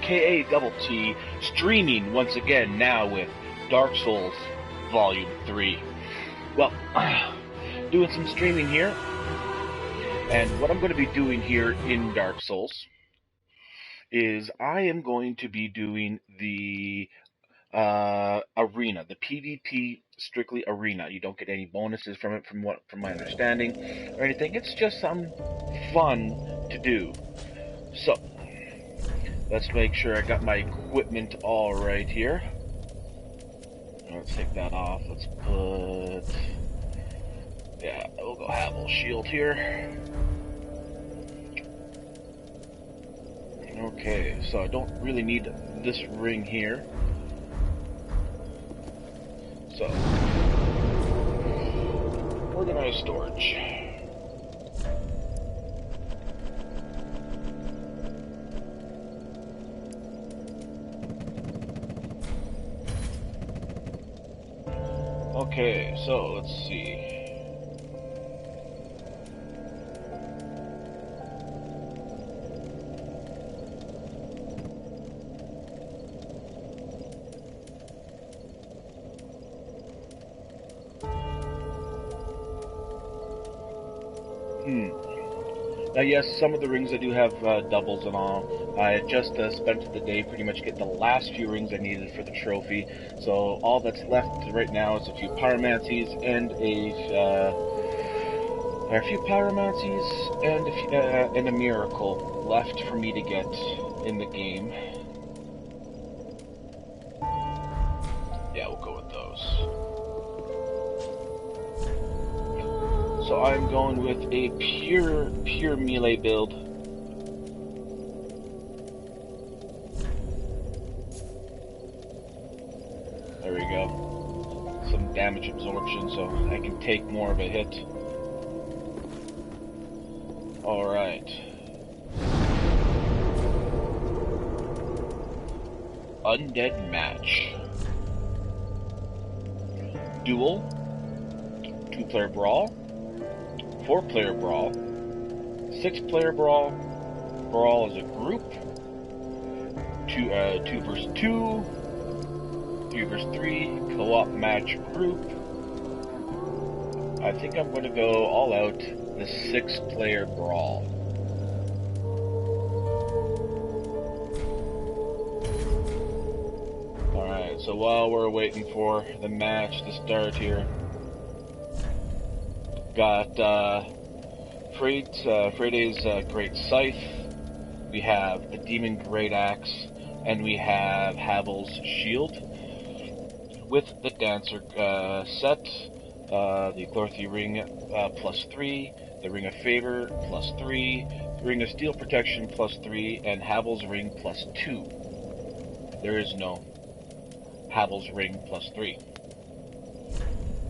KATT, streaming once again now with Dark Souls Volume 3. Well, doing some streaming here, and what I'm going to be doing here in Dark Souls is I am going to be doing the arena, the PvP strictly arena. You don't get any bonuses from it, from my understanding, or anything. It's just some fun to do. So let's make sure I got my equipment all right here. Let's take that off. Let's put, yeah, we'll go Havel shield here. Okay, so I don't really need this ring here. So, organize storage. Okay, so let's see. Now, yes, some of the rings I do have doubles and all. I just spent the day pretty much getting the last few rings I needed for the trophy. So all that's left right now is a few pyromancies and a few pyromancies and a miracle left for me to get in the game. Yeah, we'll go with those. So I'm going with a pure melee build. There we go. Some damage absorption so I can take more of a hit. Alright. Undead match. Duel. 2-player brawl. 4-player brawl, 6-player brawl, brawl as a group, 2 versus 2, 3 versus 3, co-op match group. I think I'm going to go all out the 6-player brawl. Alright, so while we're waiting for the match to start here, got Freyde's Great Scythe, we have the Demon Great Axe, and we have Havel's Shield. With the Dancer set, the Glorthy Ring +3, the Ring of Favor +3, the Ring of Steel Protection +3, and Havel's Ring +2. There is no Havel's Ring +3.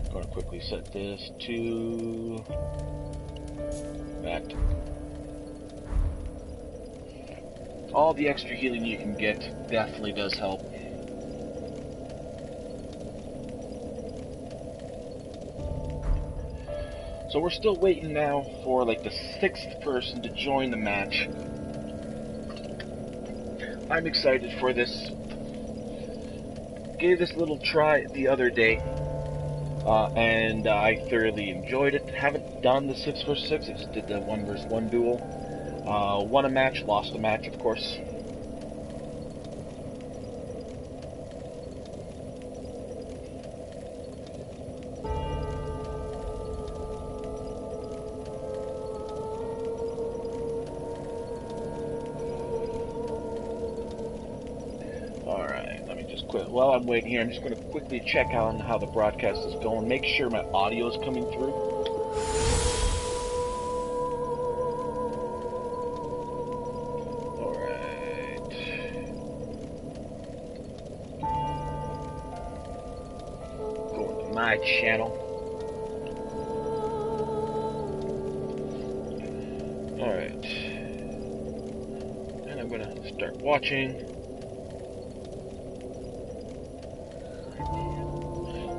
I'm going to quickly set this to back. All the extra healing you can get definitely does help. So we're still waiting now for like the 6th person to join the match. I'm excited for this. Gave this little try the other day. And I thoroughly enjoyed it. Haven't done the 6 vs 6, I just did the 1 vs 1 duel. Won a match, lost a match, of course. Alright, let me just quit. While I'm waiting here, I'm just going to quickly check on how the broadcast is going. Make sure my audio is coming through. Alright. Going to my channel. Alright. And I'm going to start watching.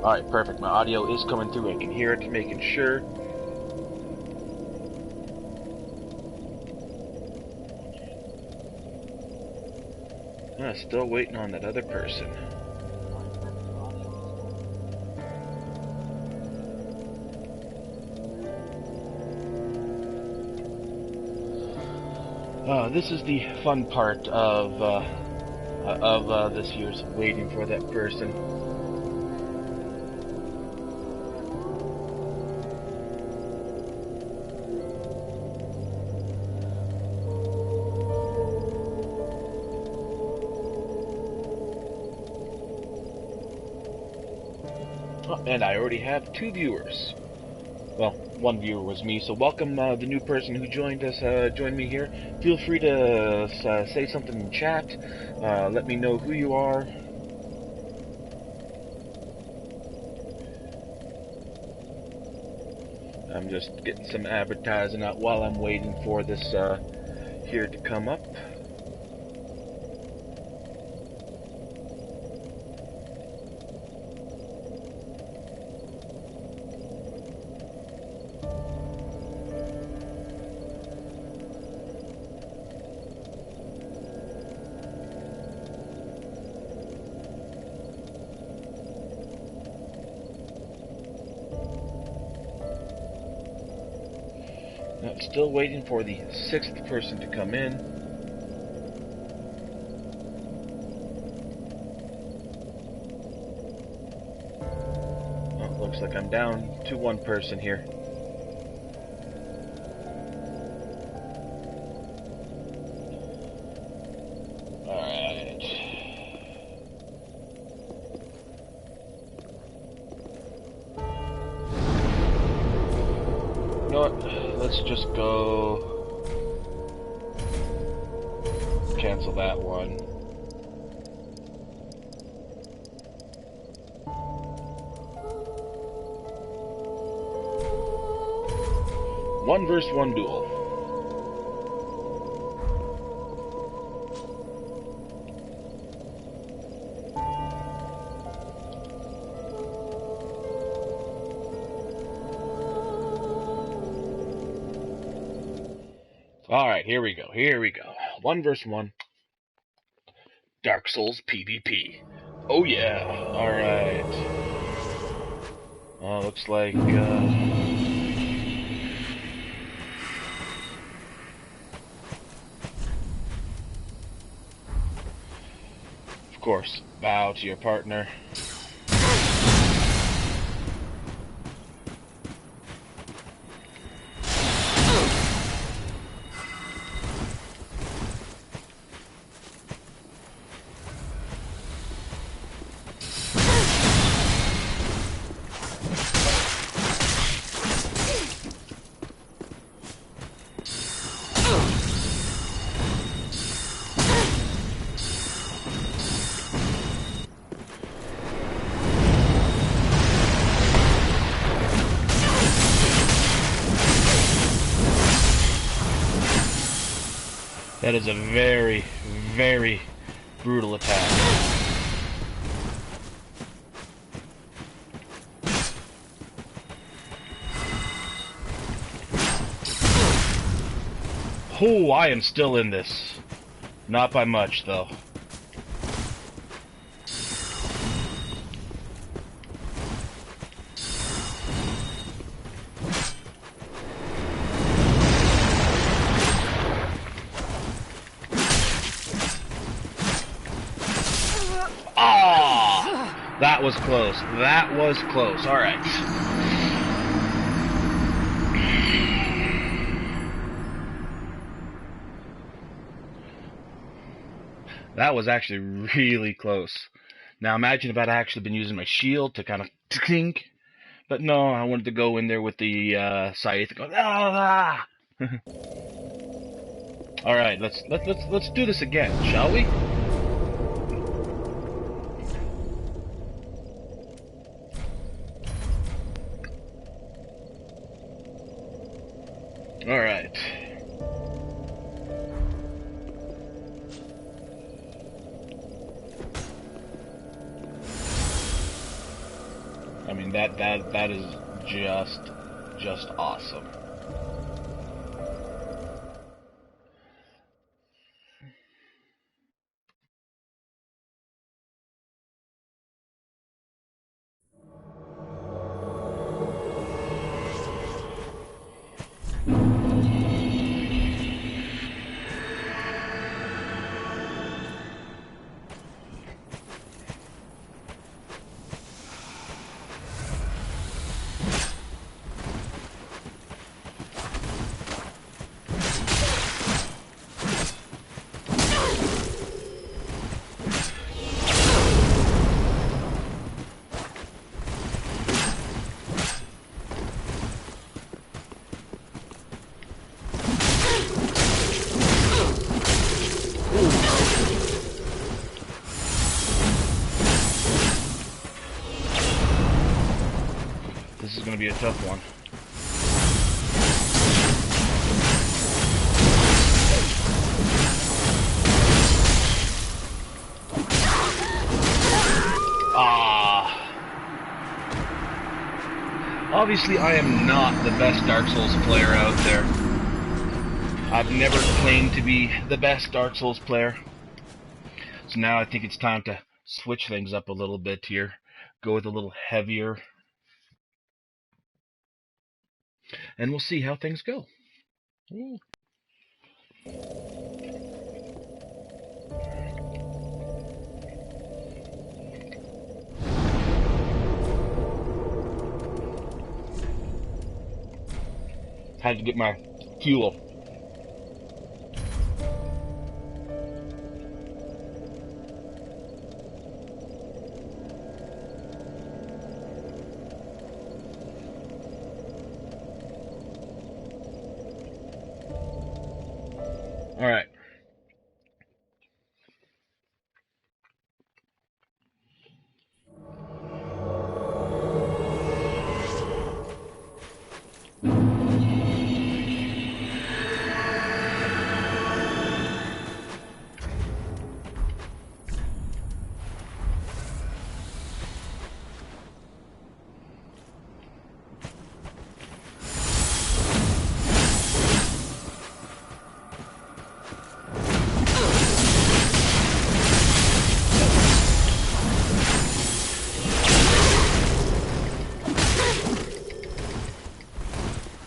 Alright, perfect. My audio is coming through. I can hear it, making sure. Still waiting on that other person. This is the fun part of this year's waiting for that person. Oh, and I already have 2 viewers. Well, 1 viewer was me, so welcome the new person who joined me here. Feel free to say something in chat. Let me know who you are. I'm just getting some advertising out while I'm waiting for this here to come up. I'm still waiting for the 6th person to come in. Oh, looks like I'm down to 1 person here. Alright. You know what? Let's just go cancel that one. One versus 1 duel. Alright, here we go. 1 versus 1. Dark Souls PvP. Oh yeah. Alright. Looks like, of course, bow to your partner. That is a very, very brutal attack. Oh, I am still in this. Not by much, though. That was close. That was close. All right. That was actually really close. Now imagine if I'd actually been using my shield to kind of tink, but no, I wanted to go in there with the scythe. Go, ah! All right, let's do this again, shall we? All right. I mean that is just awesome. going to be a tough one. Obviously, I am not the best Dark Souls player out there. I've never claimed to be the best Dark Souls player. So now I think it's time to switch things up a little bit here. Go with a little heavier. And we'll see how things go. Ooh. Had to get my fuel. All right.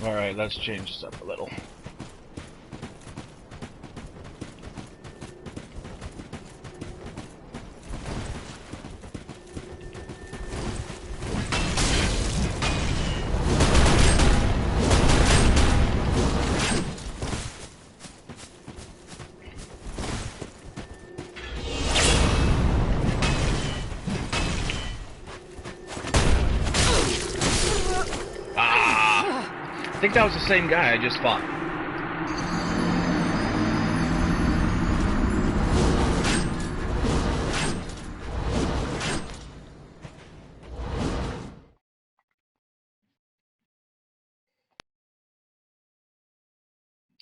Alright, let's change this up a little. I think that was the same guy I just fought.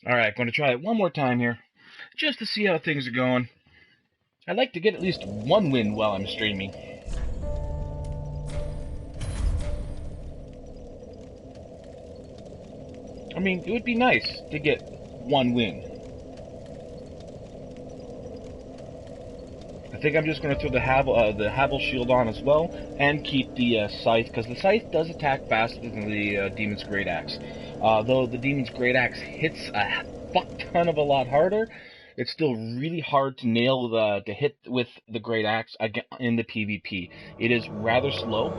Alright, going to try it one more time here, just to see how things are going. I'd like to get at least one win while I'm streaming. I mean, it would be nice to get one win. I think I'm just going to throw the Havel shield on as well, and keep the Scythe, because the Scythe does attack faster than the Demon's Great Axe. Though the Demon's Great Axe hits a fuck ton of a lot harder, it's still really hard to nail to hit with the Great Axe in the PvP. It is rather slow.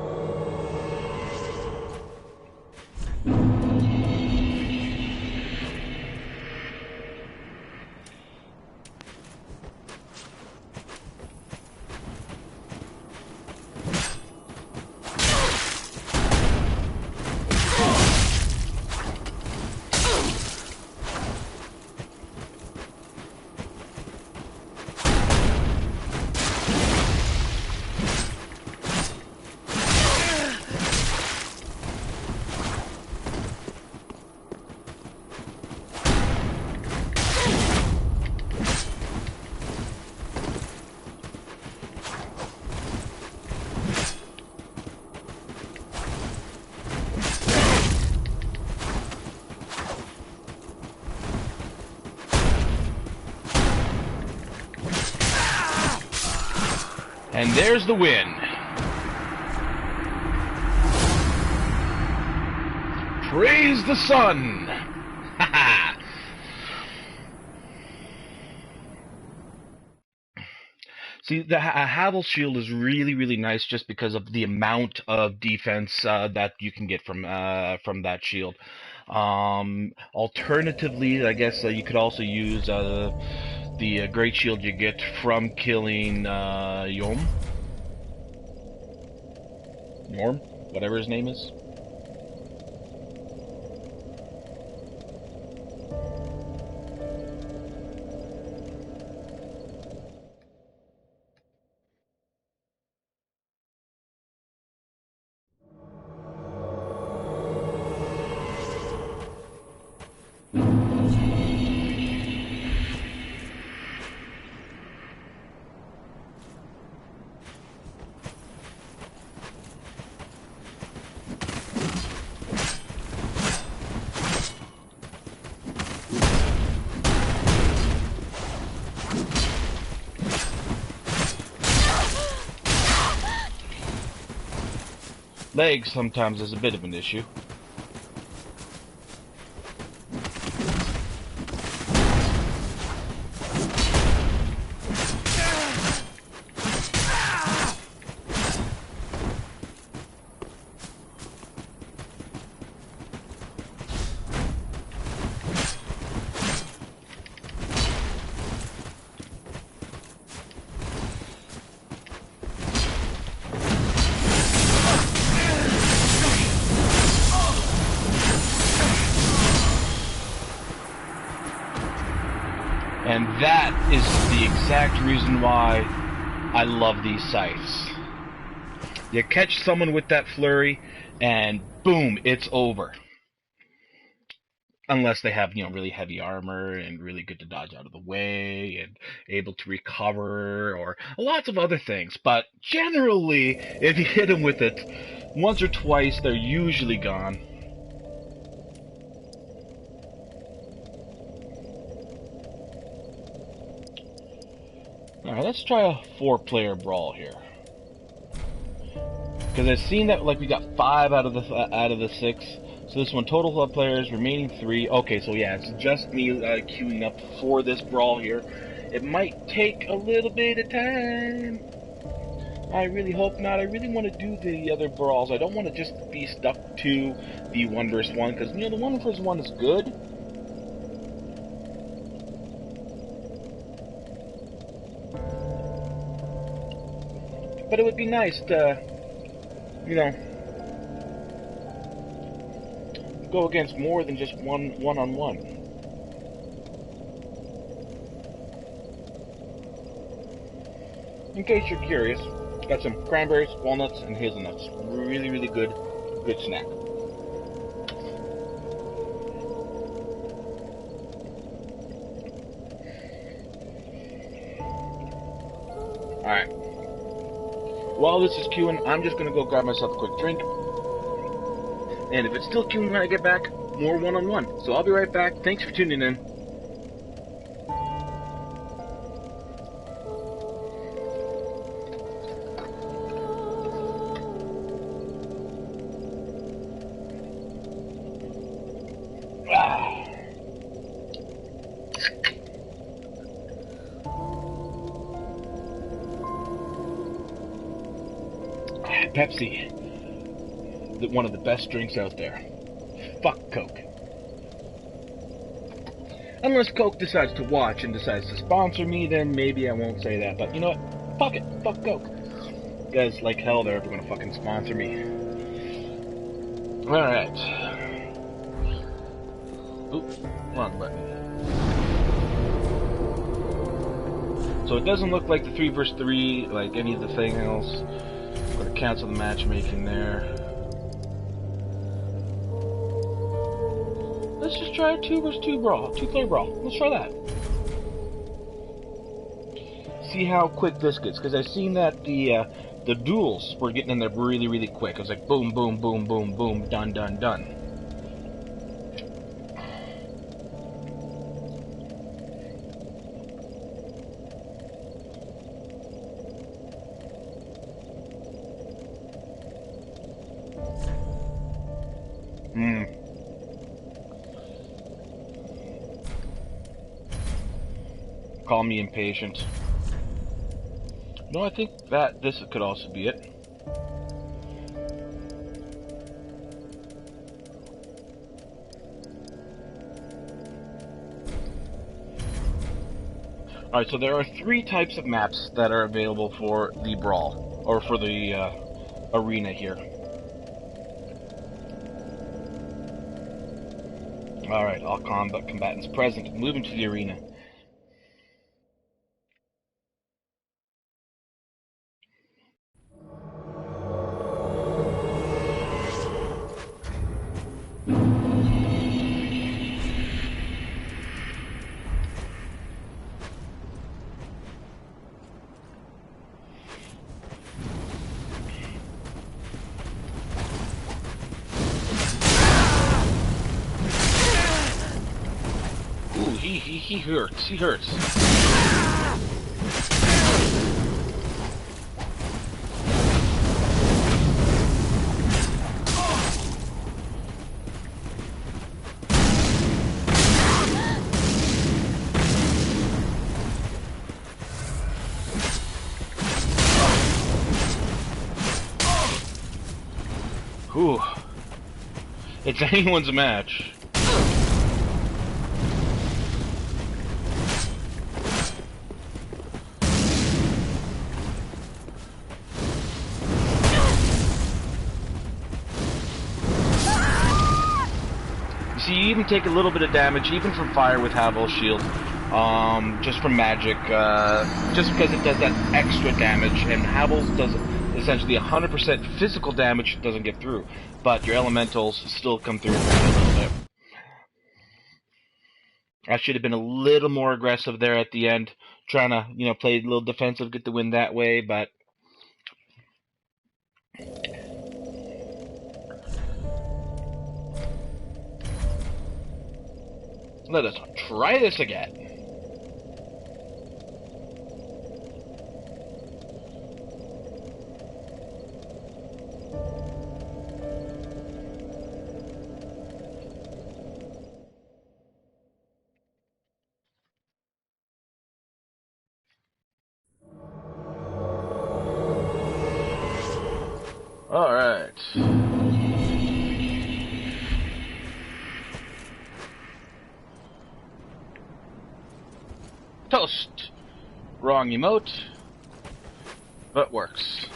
And there's the win. Praise the sun! Haha! See, the Havel shield is really, really nice just because of the amount of defense that you can get from that shield. Alternatively, I guess you could also use the great shield you get from killing Yorm, whatever his name is. legs sometimes is a bit of an issue. And that is the exact reason why I love these scythes. You catch someone with that flurry, and boom, it's over. Unless they have, really heavy armor and really good to dodge out of the way and able to recover or lots of other things. But generally, if you hit them with it once or twice, they're usually gone. Alright, let's try a 4-player brawl here. Because I've seen that, like, we got 5 out of the 6. So this one, total of players, remaining 3. Okay, so yeah, it's just me queuing up for this brawl here. It might take a little bit of time. I really hope not. I really want to do the other brawls. I don't want to just be stuck to the 1 vs 1, because, the 1 vs 1 is good. But it would be nice to, go against more than just one-on-one. In case you're curious, got some cranberries, walnuts, and hazelnuts. Really, really good snack. Alright. While this is queuing, I'm just gonna go grab myself a quick drink. And if it's still queuing when I get back, more one-on-one. So I'll be right back. Thanks for tuning in. Pepsi. One of the best drinks out there. Fuck Coke. Unless Coke decides to watch and decides to sponsor me, then maybe I won't say that. But you know what? Fuck it. Fuck Coke. Because like hell, they're ever gonna fucking sponsor me. Alright. Oops. Wrong button. So it doesn't look like the 3 vs 3, like any of the thing else. I'm gonna cancel the matchmaking there. Let's just try a 2 vs 2 brawl, 2-player brawl. Let's try that. See how quick this gets, because I've seen that the duels were getting in there really, really quick. It was like boom, boom, boom, boom, boom, done, done, done. Call me impatient. No, I think that this could also be it. Alright, so there are 3 types of maps that are available for the brawl, or for the arena here. Alright, all combatants present. Moving to the arena. He hurts. He hurts. Ooh. It's anyone's match. You see, you even take a little bit of damage, even from fire with Havel's shield. Just from magic, just because it does that extra damage, and Havel's does essentially 100% physical damage, doesn't get through, but your elementals still come through a little bit. I should have been a little more aggressive there at the end, trying to, play a little defensive, get the win that way, but let us try this again. Alright. Toast! Wrong emote, but works.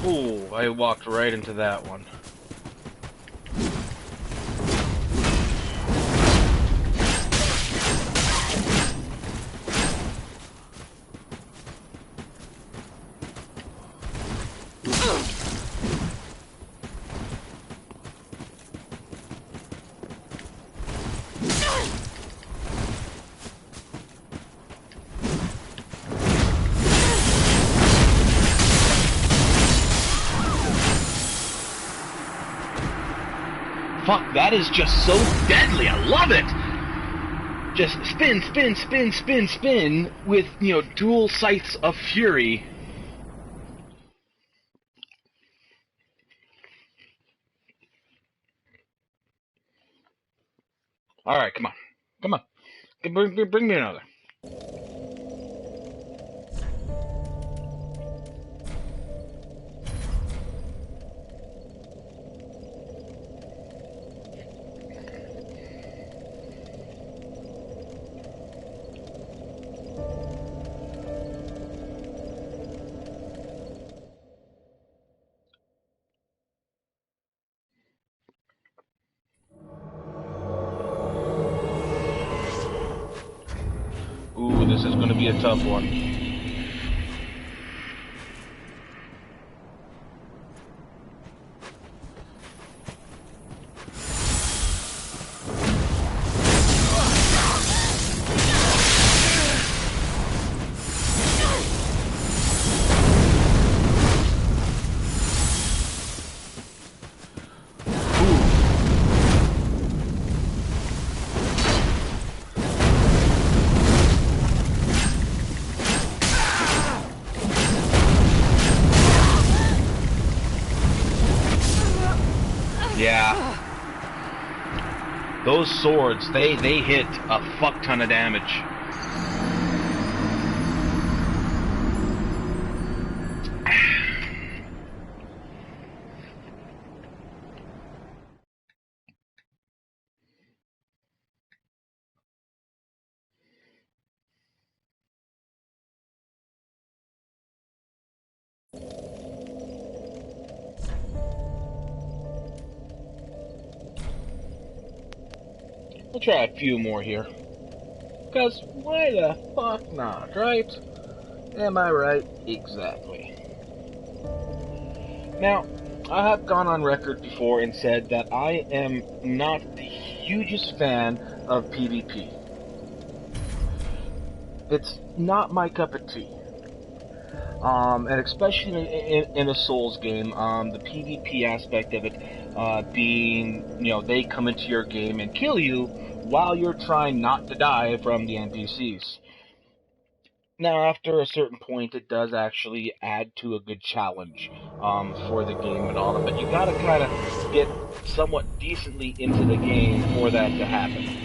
Ooh, I walked right into that one. Fuck, that is just so deadly. I love it. Just spin, spin, spin, spin, spin with, dual scythes of fury. Alright, come on. Come on. Bring me another. Ooh, this is going to be a tough one. Yeah. Those swords, they hit a fuck ton of damage. I'll try a few more here. Because why the fuck not, right? Am I right? Exactly. Now, I have gone on record before and said that I am not the hugest fan of PvP. It's not my cup of tea. And especially in a Souls game, the PvP aspect of it being, they come into your game and kill you while you're trying not to die from the NPCs. Now, after a certain point, it does actually add to a good challenge. for the game and all, but you gotta kind of get somewhat decently into the game for that to happen.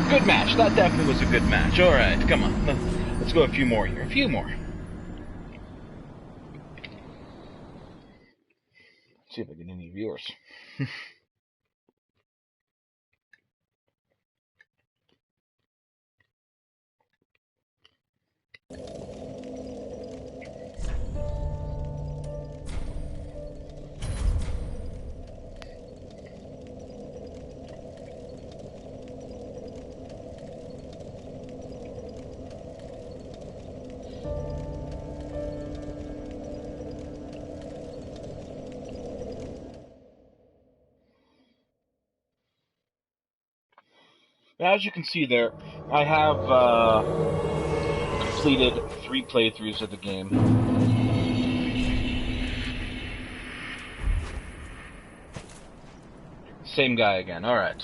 Good match. That definitely was a good match. All right, come on. Let's go a few more here. A few more. Let's see if I get any viewers. Now, as you can see there, I have completed 3 playthroughs of the game. Same guy again. All right.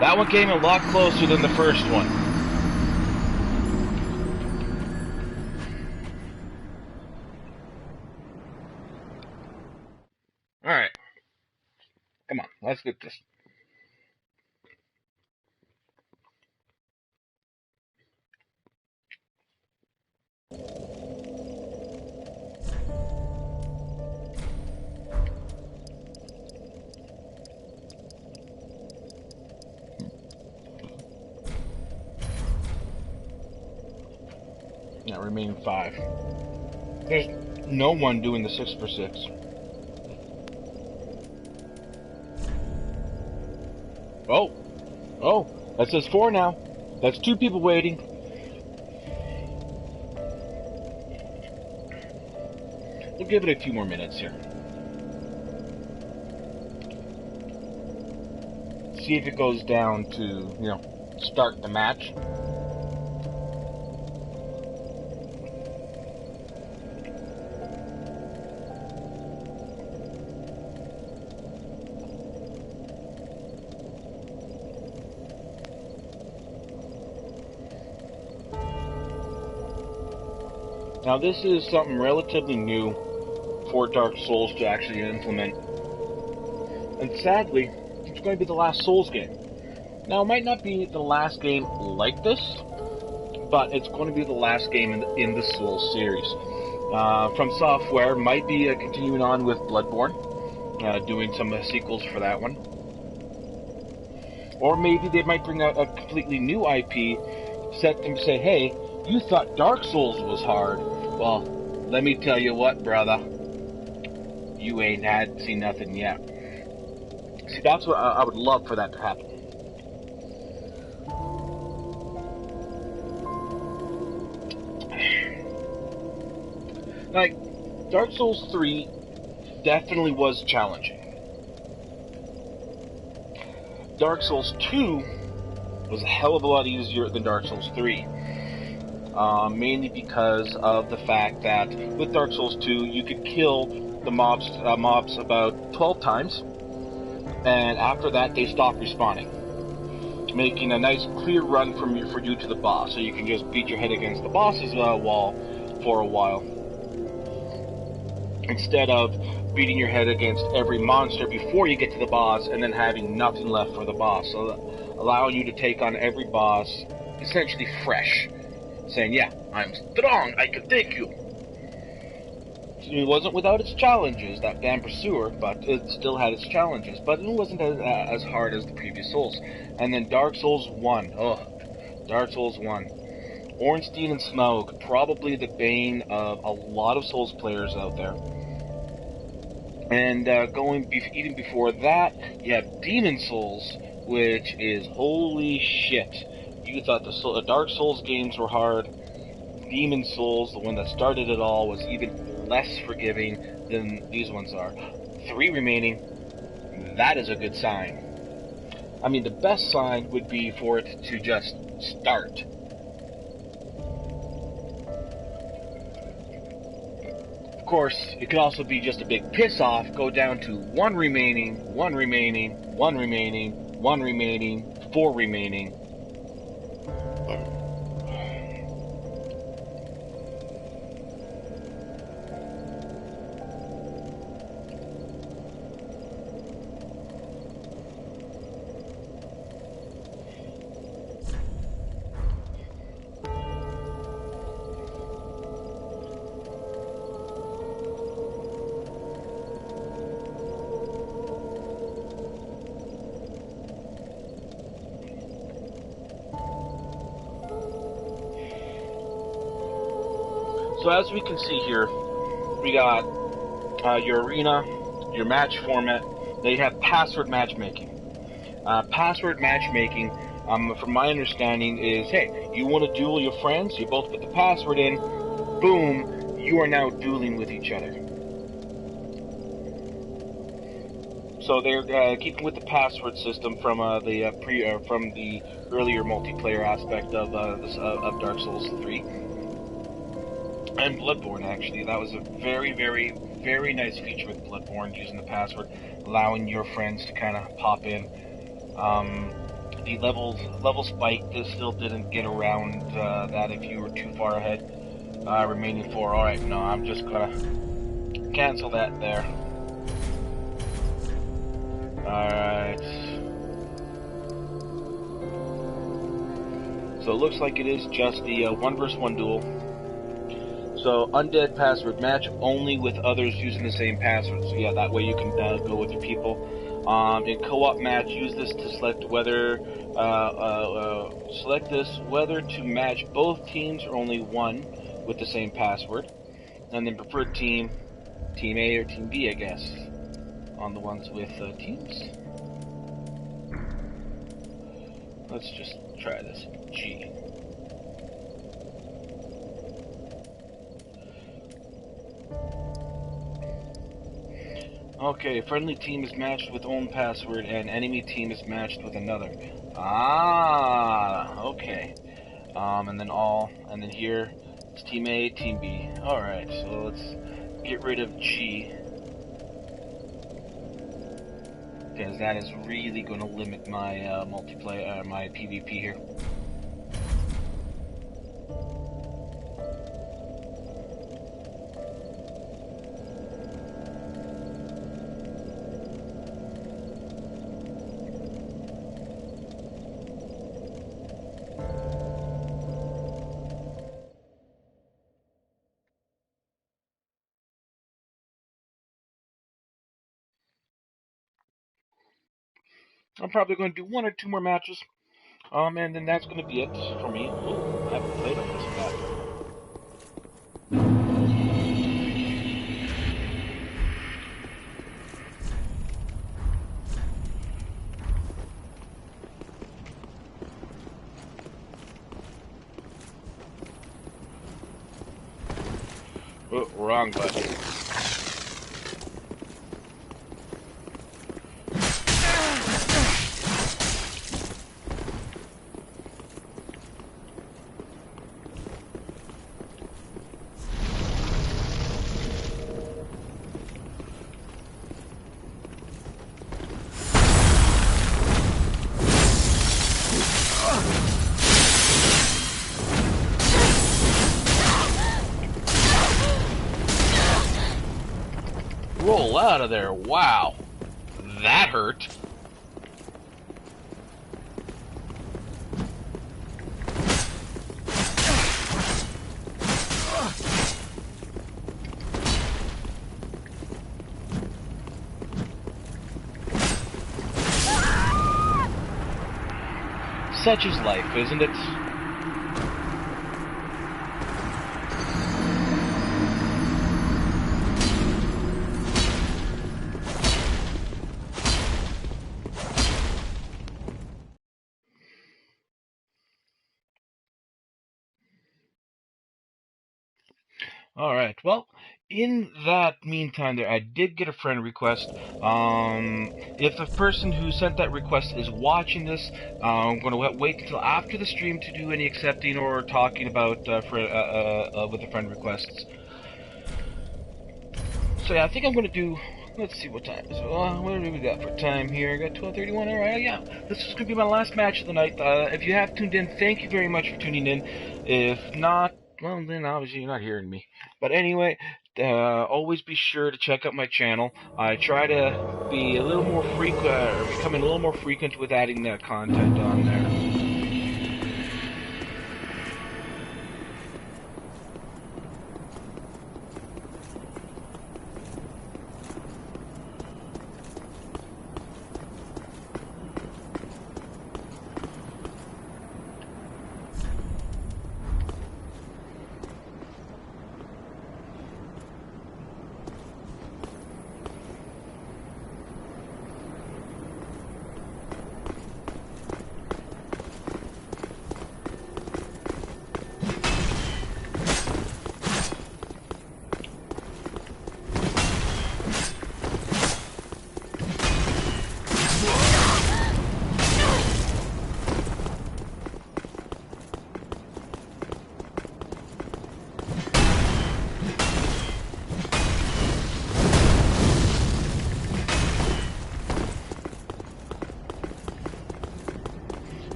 That one came a lot closer than the first one. Alright. Come on, let's get this. Now remaining 5. There's no one doing the 6x6. Oh, that says 4 now. That's 2 people waiting. We'll give it a few more minutes here. See if it goes down to, start the match. Now, this is something relatively new for Dark Souls to actually implement. And sadly, it's going to be the last Souls game. Now, it might not be the last game like this, but it's going to be the last game in the Souls series. From Software might be continuing on with Bloodborne, doing some sequels for that one. Or maybe they might bring out a completely new IP, set them say, hey, you thought Dark Souls was hard. Well, let me tell you what, brother. You ain't seen nothing yet. See, that's what I would love for that to happen. Like, Dark Souls 3 definitely was challenging. Dark Souls 2 was a hell of a lot easier than Dark Souls 3. Mainly because of the fact that with Dark Souls 2, you could kill the mobs about 12 times, and after that, they stop respawning, making a nice clear run for you to the boss, so you can just beat your head against the boss's wall for a while, instead of beating your head against every monster before you get to the boss and then having nothing left for the boss, so allowing you to take on every boss essentially fresh, saying, yeah, I'm strong, I can take you. It wasn't without its challenges, that damn Pursuer, but it still had its challenges, but it wasn't as hard as the previous Souls. And then Dark Souls 1, Dark Souls 1. Ornstein and Smough, probably the bane of a lot of Souls players out there. And even before that, you have Demon Souls, which is holy shit. You thought the Dark Souls games were hard. Demon Souls, the one that started it all, was even less forgiving than these ones are. 3 remaining, that is a good sign. I mean, the best sign would be for it to just start. Of course, it could also be just a big piss-off, go down to 1 remaining, 1 remaining, 1 remaining, 1 remaining, 4 remaining. So as we can see here, we got your arena, your match format. They have password matchmaking. Password matchmaking, from my understanding, is, hey, you want to duel your friends, you both put the password in, boom, you are now dueling with each other. So they're keeping with the password system from the earlier multiplayer aspect of Dark Souls 3. And Bloodborne, actually. That was a very, very, very nice feature with Bloodborne, using the password, allowing your friends to kind of pop in. The level spike still didn't get around that if you were too far ahead. Remaining 4. Alright, no, I'm just gonna cancel that there. Alright. So it looks like it is just the 1 vs 1 duel. So, undead password match only with others using the same password. So yeah, that way you can go with your people. In co-op match, use this to select whether to match both teams or only one with the same password. And then preferred team A or Team B, I guess, on the ones with teams. Let's just try this. G. Okay, friendly team is matched with own password, and enemy team is matched with another. Ah, okay. And then here, it's Team A, Team B. Alright, so let's get rid of G. Because that is really going to limit my multiplayer, my PvP here. I'm probably going to do 1 or 2 more matches. And then that's going to be it for me. Ooh, I haven't played on this map. Oh, wrong button. Roll out of there. Wow. That hurt. Such is life, isn't it? Alright, well, in that meantime there, I did get a friend request. If the person who sent that request is watching this, I'm going to wait until after the stream to do any accepting or talking about with the friend requests. So yeah, I think I'm going to do, let's see what time is it. What do we got for time here? I got 12:31, alright, yeah. This is going to be my last match of the night. If you have tuned in, thank you very much for tuning in. If not, well, then obviously you're not hearing me. But anyway, always be sure to check out my channel. I try to be a little more frequent, or becoming a little more frequent with adding that content on there.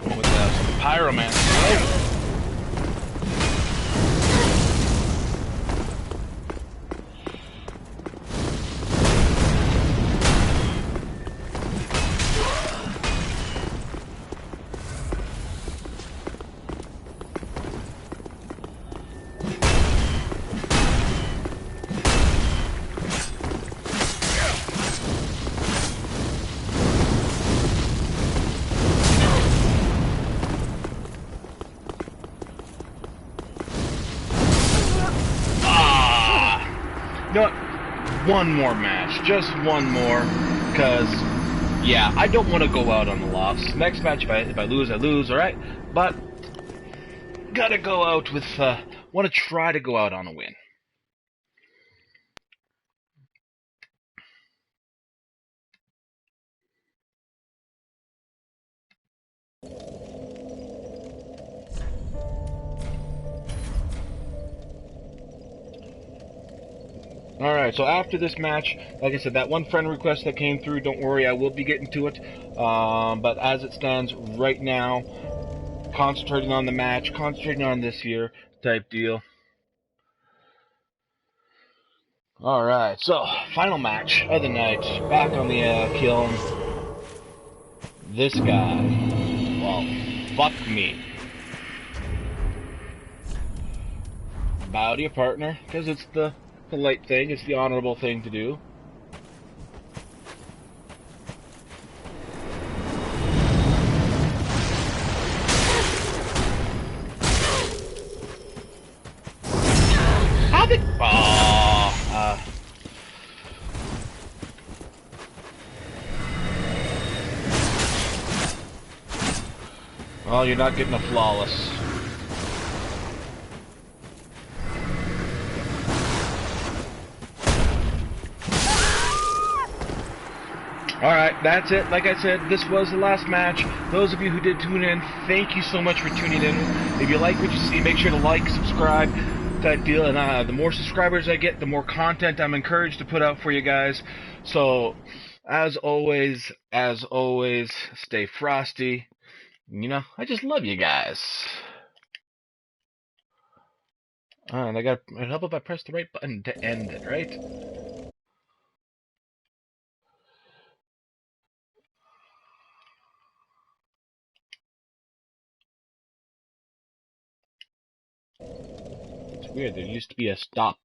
With some pyromancy. You know what? One more match. Just one more. Because, yeah, I don't want to go out on the loss. Next match, if I lose, I lose, alright? But, gotta go out with, want to try to go out on a win. Alright, so after this match, like I said, that one friend request that came through, don't worry, I will be getting to it. But as it stands right now, concentrating on the match, concentrating on this here type deal. Alright, so, final match of the night, back on the kiln. This guy, well, fuck me. Bow to your partner, because it's the polite thing, it's the honorable thing to do. Oh, you're not getting a flawless. Alright, that's it. Like I said, this was the last match. Those of you who did tune in, thank you so much for tuning in. If you like what you see, make sure to like, subscribe, that deal. And the more subscribers I get, the more content I'm encouraged to put out for you guys. So, as always, stay frosty. You know, I just love you guys. And it'd help if I press the right button to end it, right? It's weird, there used to be a stop